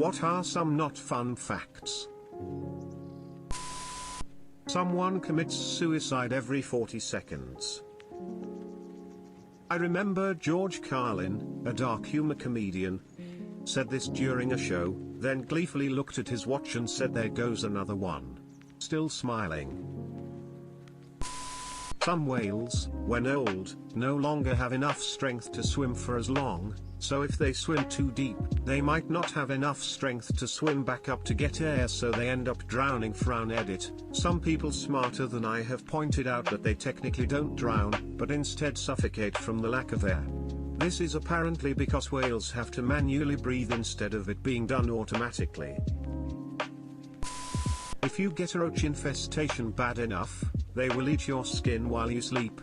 What are some not fun facts? Someone commits suicide every 40 seconds. I remember George Carlin, a dark humor comedian, said this during a show, then gleefully looked at his watch and said, "There goes another one." Still smiling. Some whales, when old, no longer have enough strength to swim for as long, so if they swim too deep, they might not have enough strength to swim back up to get air, so they end up drowning. Edit. Some people smarter than I have pointed out that they technically don't drown, but instead suffocate from the lack of air. This is apparently because whales have to manually breathe instead of it being done automatically. If you get a roach infestation bad enough, they will eat your skin while you sleep.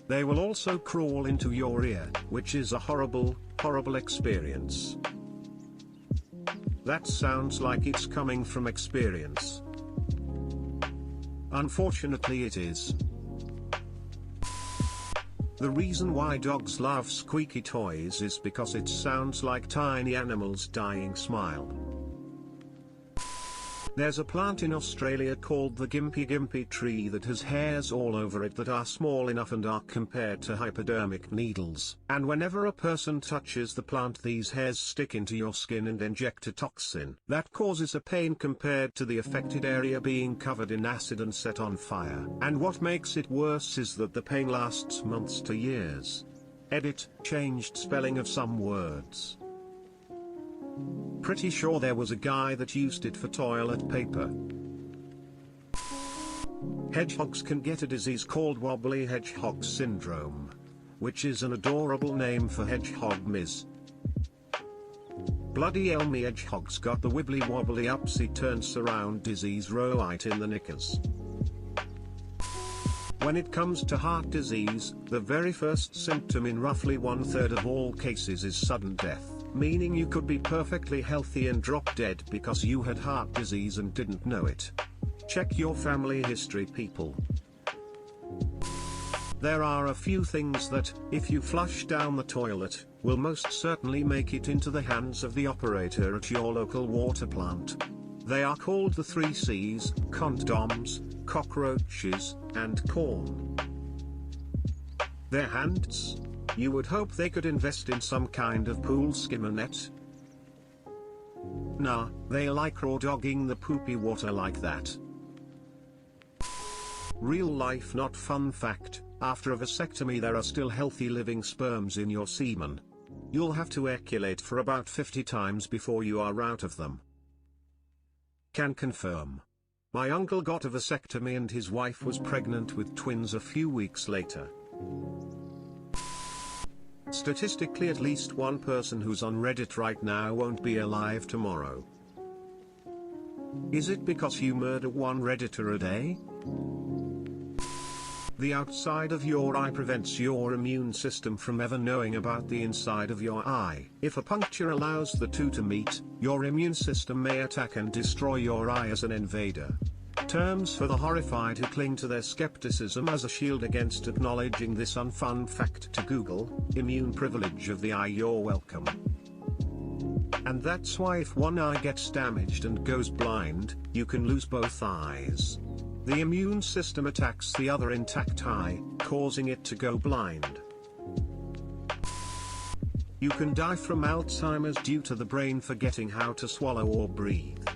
They will also crawl into your ear, which is a horrible, horrible experience. That sounds like it's coming from experience. Unfortunately it is. The reason why dogs love squeaky toys is because it sounds like tiny animals' dying smile. There's a plant in Australia called the gimpy tree that has hairs all over it that are small enough and are compared to hypodermic needles. And whenever a person touches the plant, these hairs stick into your skin and inject a toxin that causes a pain compared to the affected area being covered in acid and set on fire. And what makes it worse is that the pain lasts months to years. Edit, changed spelling of some words. Pretty sure there was a guy that used it for toilet paper. Hedgehogs can get a disease called wobbly hedgehog syndrome, which is an adorable name for hedgehog miz. Bloody Elmy hedgehogs got the wibbly wobbly upsy turn surround disease right in the knickers. When it comes to heart disease, the very first symptom in roughly 1/3 of all cases is sudden death, meaning you could be perfectly healthy and drop dead because you had heart disease and didn't know it. Check your family history, people. There are a few things that, if you flush down the toilet, will most certainly make it into the hands of the operator at your local water plant. They are called the 3 C's, condoms, cockroaches, and corn. Their hands? You would hope they could invest in some kind of pool skimmer net. Nah, they like raw dogging the poopy water like that. Real life not fun fact, after a vasectomy there are still healthy living sperms in your semen. You'll have to ejaculate for about 50 times before you are out of them. Can confirm. My uncle got a vasectomy and his wife was pregnant with twins a few weeks later. Statistically, at least one person who's on Reddit right now won't be alive tomorrow. Is it because you murder one Redditor a day? The outside of your eye prevents your immune system from ever knowing about the inside of your eye. If a puncture allows the two to meet, your immune system may attack and destroy your eye as an invader. Terms for the horrified who cling to their skepticism as a shield against acknowledging this unfun fact to Google: immune privilege of the eye. You're welcome. And that's why if one eye gets damaged and goes blind, you can lose both eyes. The immune system attacks the other intact eye, causing it to go blind. You can die from Alzheimer's due to the brain forgetting how to swallow or breathe.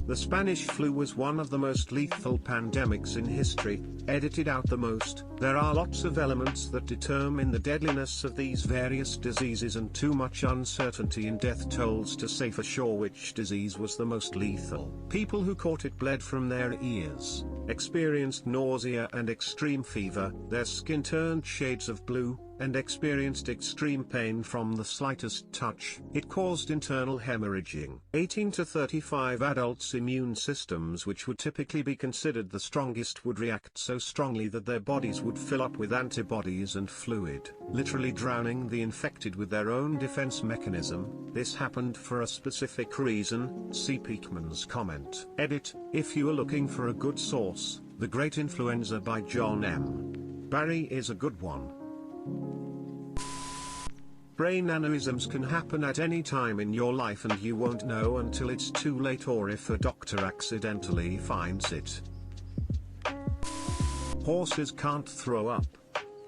The Spanish flu was one of the most lethal pandemics in history, edited out the most. There are lots of elements that determine the deadliness of these various diseases and too much uncertainty in death tolls to say for sure which disease was the most lethal. People who caught it bled from their ears, experienced nausea and extreme fever, their skin turned shades of blue, and experienced extreme pain from the slightest touch. It caused internal hemorrhaging. 18 to 35 adults' immune systems, which would typically be considered the strongest, would react so strongly that their bodies would fill up with antibodies and fluid, literally drowning the infected with their own defense mechanism. This happened for a specific reason. See Peakman's comment. Edit, if you are looking for a good source, The Great Influenza by John M. Barry is a good one. brain aneurysms can happen at any time in your life and you won't know until it's too late or if a doctor accidentally finds it. Horses can't throw up.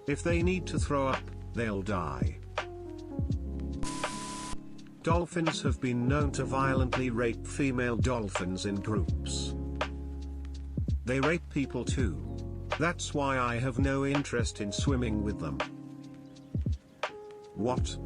If they need to throw up, they'll die. Dolphins have been known to violently rape female dolphins in groups. They rape people too. That's why I have no interest in swimming with them. What?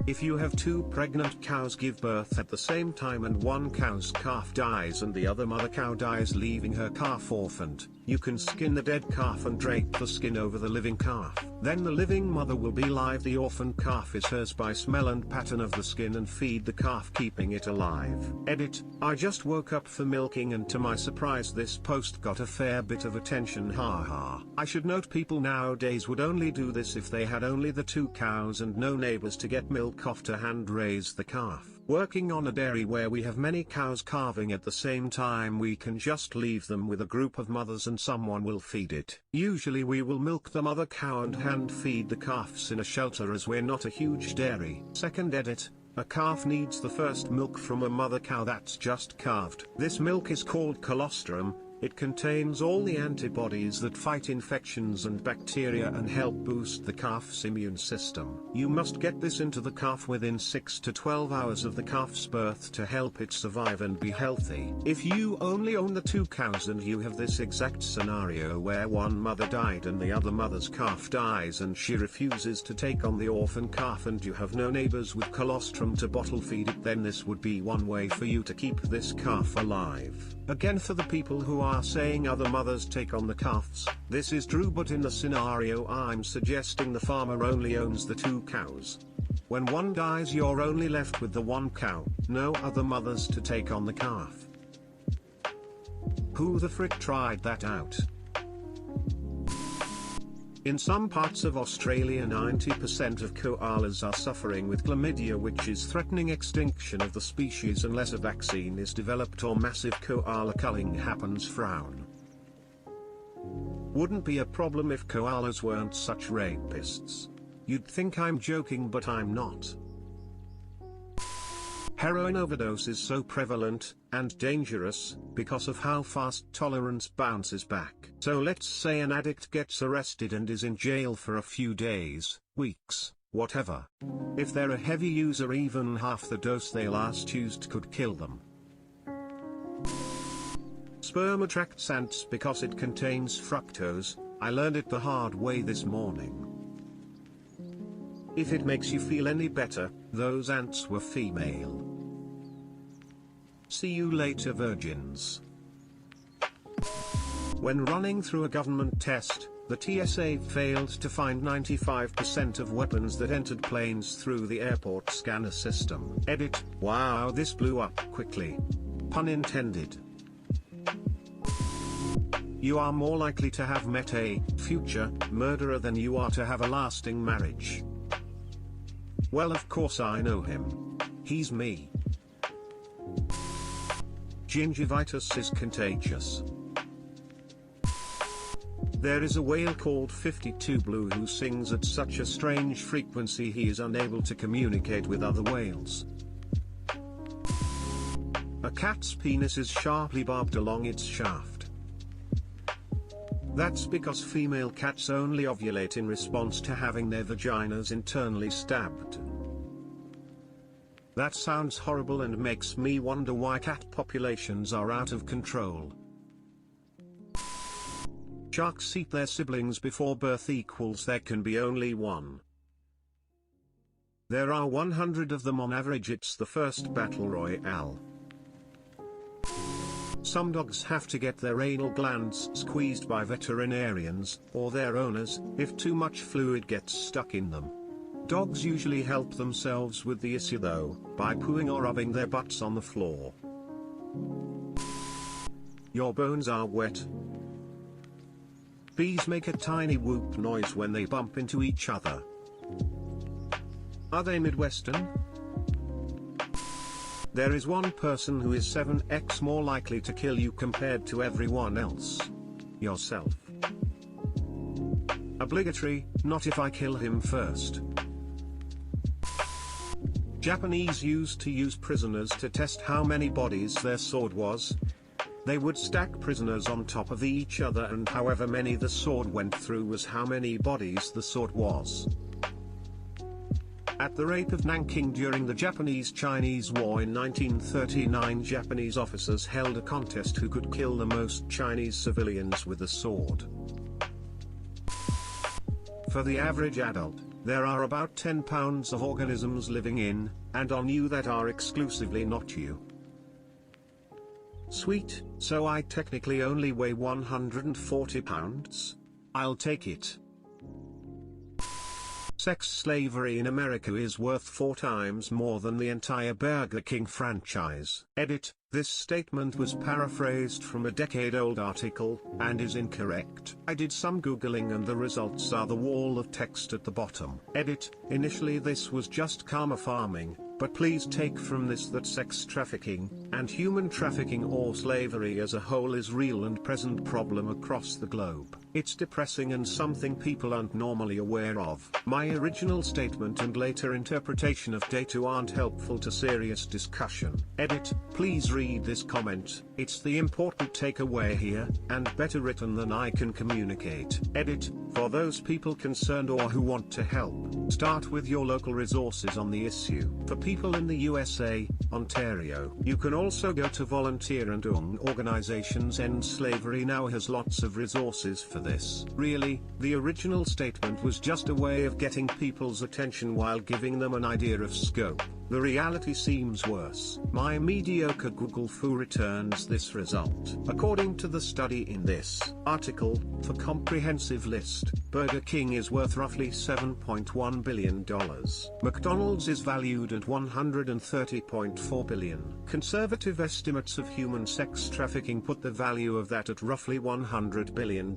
If you have two pregnant cows give birth at the same time and one cow's calf dies and the other mother cow dies leaving her calf orphaned, you can skin the dead calf and drape the skin over the living calf. Then the living mother will be live. The orphaned calf is hers by smell and pattern of the skin and feed the calf, keeping it alive. Edit: I just woke up for milking and to my surprise this post got a fair bit of attention, haha. I should note people nowadays would only do this if they had only the two cows and no neighbors to get milk off to hand raise the calf. Working on a dairy where we have many cows calving at the same time, we can just leave them with a group of mothers and someone will feed it. Usually we will milk the mother cow and hand feed the calves in a shelter as we're not a huge dairy. Second edit: a calf needs the first milk from a mother cow that's just calved. This milk is called colostrum. It contains all the antibodies that fight infections and bacteria and help boost the calf's immune system. You must get this into the calf within 6 to 12 hours of the calf's birth to help it survive and be healthy. If you only own the two cows and you have this exact scenario where one mother died and the other mother's calf dies and she refuses to take on the orphan calf and you have no neighbors with colostrum to bottle feed it, then this would be one way for you to keep this calf alive. Again, for the people who are saying other mothers take on the calves, this is true, but in the scenario I'm suggesting the farmer only owns the two cows. When one dies you're only left with the one cow, no other mothers to take on the calf. Who the frick tried that out? In some parts of Australia 90% of koalas are suffering with chlamydia, which is threatening extinction of the species unless a vaccine is developed or massive koala culling happens. Frown. Wouldn't be a problem if koalas weren't such rapists. You'd think I'm joking, but I'm not. Heroin overdose is so prevalent and dangerous because of how fast tolerance bounces back. So let's say an addict gets arrested and is in jail for a few days, weeks, whatever. If they're a heavy user, even half the dose they last used could kill them. Sperm attracts ants because it contains fructose. I learned it the hard way this morning. If it makes you feel any better, those ants were female. See you later, virgins. When running through a government test, the TSA failed to find 95% of weapons that entered planes through the airport scanner system. Edit: wow, this blew up quickly. Pun intended. You are more likely to have met a future murderer than you are to have a lasting marriage. Well, of course I know him. He's me. Gingivitis is contagious. There is a whale called 52 Blue who sings at such a strange frequency he is unable to communicate with other whales. A cat's penis is sharply barbed along its shaft. That's because female cats only ovulate in response to having their vaginas internally stabbed. That sounds horrible and makes me wonder why cat populations are out of control. Sharks eat their siblings before birth equals there can be only one. There are 100 of them on average. It's the first battle royale. Some dogs have to get their anal glands squeezed by veterinarians, or their owners, if too much fluid gets stuck in them. Dogs usually help themselves with the issue though, by pooing or rubbing their butts on the floor. Your bones are wet. Bees make a tiny whoop noise when they bump into each other. Are they Midwestern? There is one person who is 7x more likely to kill you compared to everyone else. Yourself. Obligatory, not if I kill him first. Japanese used to use prisoners to test how many bodies their sword was. They would stack prisoners on top of each other, and however many the sword went through was how many bodies the sword was. At the rape of Nanking during the Japanese-Chinese War in 1939, Japanese officers held a contest who could kill the most Chinese civilians with a sword. For the average adult, there are about 10 pounds of organisms living in, and on you that are exclusively not you. Sweet, so I technically only weigh 140 pounds? I'll take it. Sex slavery in America is worth 4 times more than the entire Burger King franchise. Edit: this statement was paraphrased from a decade-old article, and is incorrect. I did some googling and the results are the wall of text at the bottom. Edit: initially this was just karma farming, but please take from this that sex trafficking, and human trafficking or slavery as a whole is real and present problem across the globe. It's depressing and something people aren't normally aware of. My original statement and later interpretation of data aren't helpful to serious discussion. Edit: please read this comment, it's the important takeaway here, and better written than I can communicate. Edit: for those people concerned or who want to help, start with your local resources on the issue. For people in the USA, Ontario, you can also go to Volunteer and Young Organizations End Slavery Now has lots of resources for this. Really, the original statement was just a way of getting people's attention while giving them an idea of scope. The reality seems worse. My mediocre Google foo returns this result. According to the study in this article, for comprehensive list, Burger King is worth roughly $7.1 billion. McDonald's is valued at $130.4 billion. Conservative estimates of human sex trafficking put the value of that at roughly $100 billion.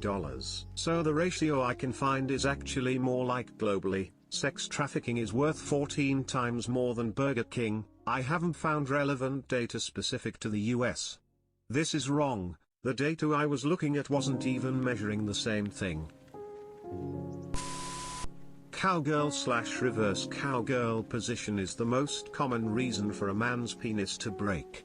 So the ratio I can find is actually more like globally. Sex trafficking is worth 14 times more than Burger King. I haven't found relevant data specific to the US. This is wrong, the data I was looking at wasn't even measuring the same thing. Cowgirl/reverse cowgirl position is the most common reason for a man's penis to break.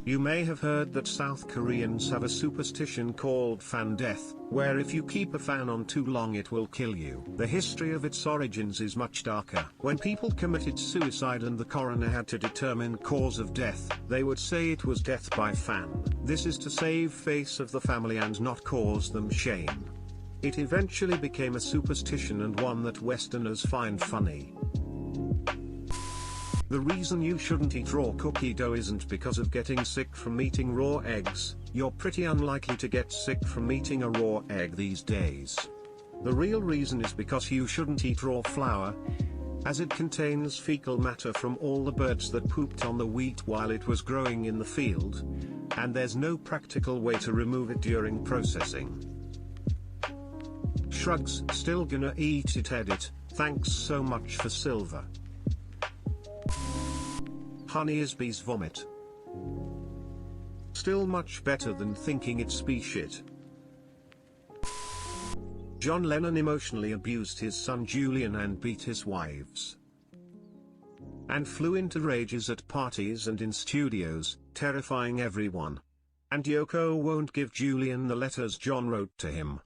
You may have heard that South Koreans have a superstition called fan death, where if you keep a fan on too long it will kill you. The history of its origins is much darker. When people committed suicide and the coroner had to determine cause of death, they would say it was death by fan. This is to save face of the family and not cause them shame. It eventually became a superstition and one that Westerners find funny. The reason you shouldn't eat raw cookie dough isn't because of getting sick from eating raw eggs. You're pretty unlikely to get sick from eating a raw egg these days. The real reason is because you shouldn't eat raw flour, as it contains fecal matter from all the birds that pooped on the wheat while it was growing in the field, and there's no practical way to remove it during processing. Shrugs, still gonna eat it. Edit: thanks so much for silver. Honey is bee's vomit. Still much better than thinking it's bee shit. John Lennon emotionally abused his son Julian and beat his wives. And flew into rages at parties and in studios, terrifying everyone. And Yoko won't give Julian the letters John wrote to him.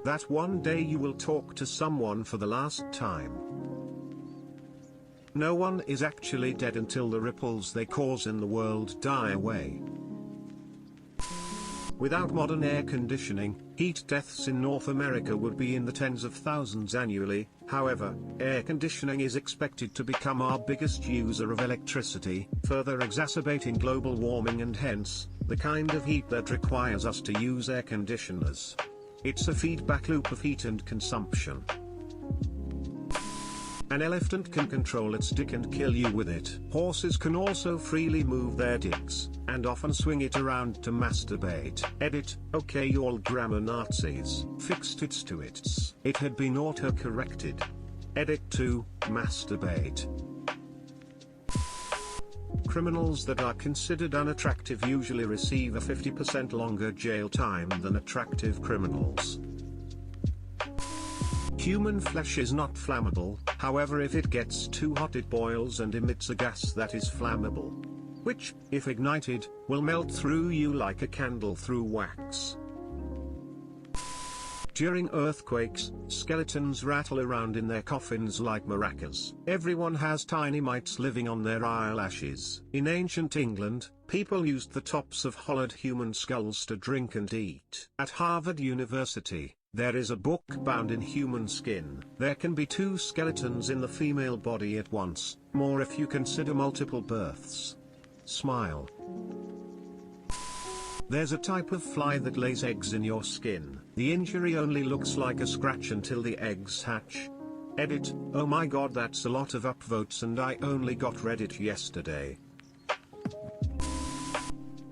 That one day you will talk to someone for the last time. No one is actually dead until the ripples they cause in the world die away. Without modern air conditioning, heat deaths in North America would be in the tens of thousands annually. However, air conditioning is expected to become our biggest user of electricity, further exacerbating global warming and hence, the kind of heat that requires us to use air conditioners. It's a feedback loop of heat and consumption. An elephant can control its dick and kill you with it. Horses can also freely move their dicks, and often swing it around to masturbate. Edit: okay, you all grammar Nazis. Fixed its to its. It had been auto-corrected. Edit: to masturbate. Criminals that are considered unattractive usually receive a 50% longer jail time than attractive criminals. Human flesh is not flammable, however if it gets too hot it boils and emits a gas that is flammable, which, if ignited, will melt through you like a candle through wax. During earthquakes, skeletons rattle around in their coffins like maracas. Everyone has tiny mites living on their eyelashes. In ancient England, people used the tops of hollowed human skulls to drink and eat. At Harvard University, there is a book bound in human skin. There can be 2 skeletons in the female body at once, more if you consider multiple births. Smile. There's a type of fly that lays eggs in your skin. The injury only looks like a scratch until the eggs hatch. Edit, oh my god, that's a lot of upvotes and I only got Reddit yesterday.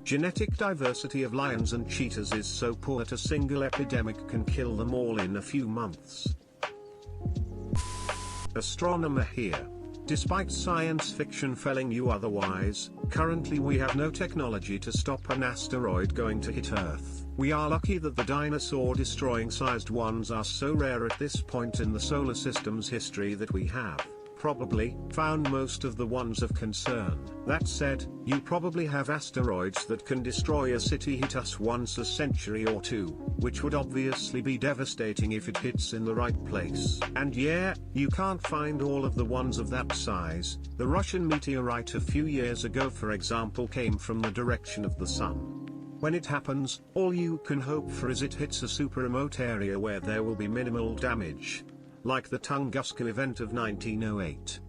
Genetic diversity of lions and cheetahs is so poor that a single epidemic can kill them all in a few months. Astronomer here. Despite science fiction telling you otherwise, currently we have no technology to stop an asteroid going to hit Earth. We are lucky that the dinosaur-destroying sized ones are so rare at this point in the solar system's history that we have, probably, found most of the ones of concern. That said, you probably have asteroids that can destroy a city hit us once a century or two, which would obviously be devastating if it hits in the right place. And yeah, you can't find all of the ones of that size. The Russian meteorite a few years ago for example came from the direction of the sun. When it happens, all you can hope for is it hits a super remote area where there will be minimal damage. Like the Tunguska event of 1908.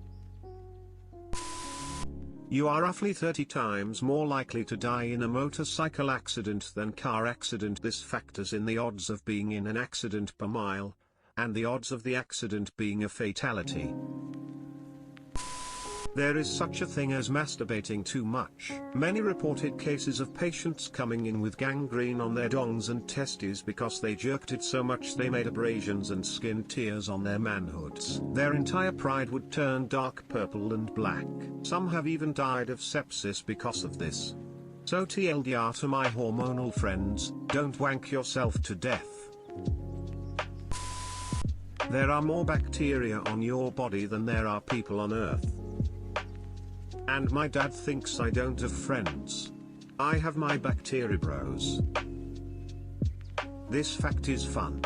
You are roughly 30 times more likely to die in a motorcycle accident than car accident. This factors in the odds of being in an accident per mile, and the odds of the accident being a fatality. There is such a thing as masturbating too much. Many reported cases of patients coming in with gangrene on their dongs and testes because they jerked it so much they made abrasions and skin tears on their manhoods. Their entire pride would turn dark purple and black. Some have even died of sepsis because of this. So TLDR to my hormonal friends, don't wank yourself to death. There are more bacteria on your body than there are people on Earth. And my dad thinks I don't have friends. I have my bacteria bros. This fact is fun.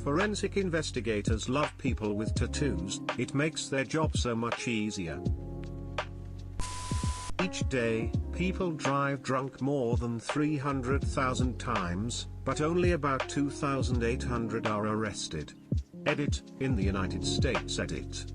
Forensic investigators love people with tattoos, it makes their job so much easier. Each day, people drive drunk more than 300,000 times, but only about 2,800 are arrested. Edit, in the United States. Edit.